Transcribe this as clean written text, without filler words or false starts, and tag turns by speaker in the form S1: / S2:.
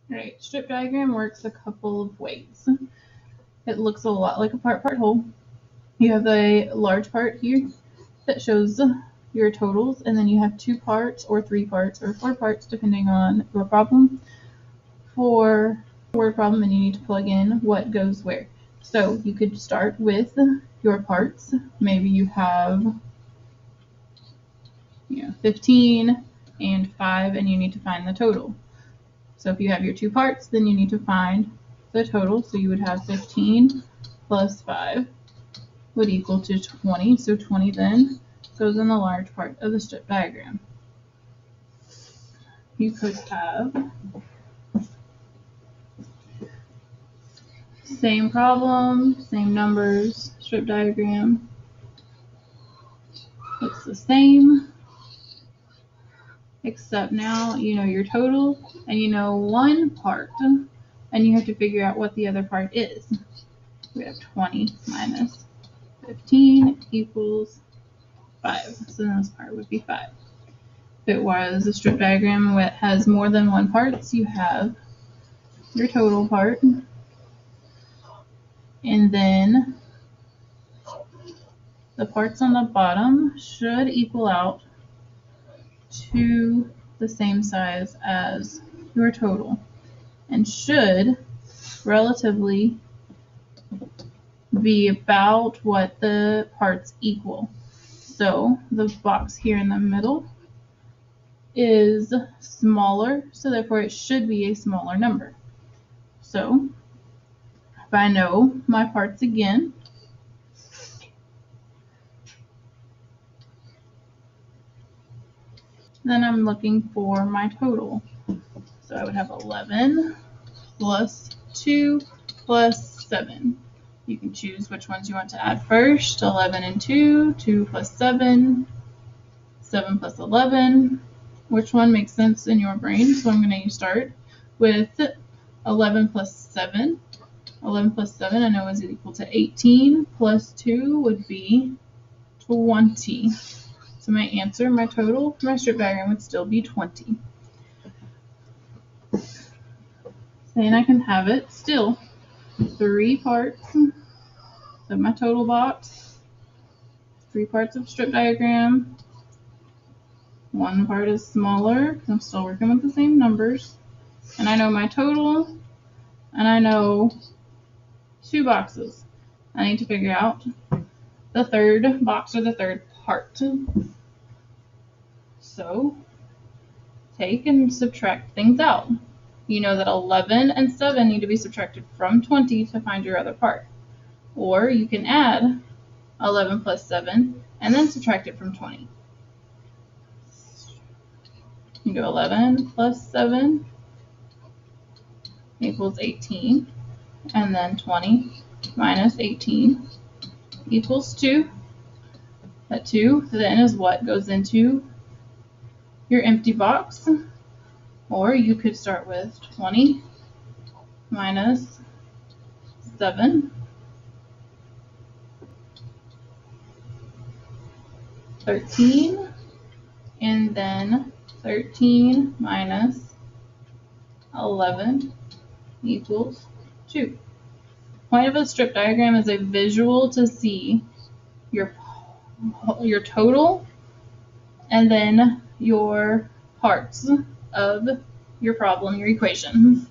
S1: Right, strip diagram works a couple of ways. It looks a lot like a part whole. You have a large part here that shows your totals, and then you have 2 parts or 3 parts or 4 parts depending on your problem. For a word problem, and you need to plug in what goes where. So you could start with your parts. Maybe you have 15 and 5, and you need to find the total. So if you have your 2 parts, then you need to find the total. So you would have 15 plus 5 would equal to 20. So 20 then goes in the large part of the strip diagram. You could have same problem, same numbers, strip diagram. It's the same, except now you know your total and you know one part, and you have to figure out what the other part is. We have 20 minus 15 equals 5. So then this part would be 5. If it was a strip diagram that has more than one part, so you have your total part, and then the parts on the bottom should equal out to the same size as your total, and should relatively be about what the parts equal. So the box here in the middle is smaller, so therefore it should be a smaller number. So if I know my parts again, then I'm looking for my total. So I would have 11 plus 2 plus 7. You can choose which ones you want to add first. 11 and 2, 2 plus 7, 7 plus 11. Which one makes sense in your brain? So I'm going to start with 11 plus 7. 11 plus 7 I know is equal to 18, plus 2 would be 20. So my answer, my total for my strip diagram would still be 20. Then I can have it still 3 parts of my total box, 3 parts of strip diagram. One part is smaller because I'm still working with the same numbers. And I know my total, and I know 2 boxes. I need to figure out the third box or the third part. So take and subtract things out. You know that 11 and 7 need to be subtracted from 20 to find your other part. Or you can add 11 plus 7 and then subtract it from 20. You do 11 plus 7 equals 18, and then 20 minus 18 equals 2. That 2 then is what goes into your empty box. Or you could start with 20 minus 7, 13, and then 13 minus 11 equals 2. Point of a strip diagram is a visual to see your total and then your parts of your problem, your equation.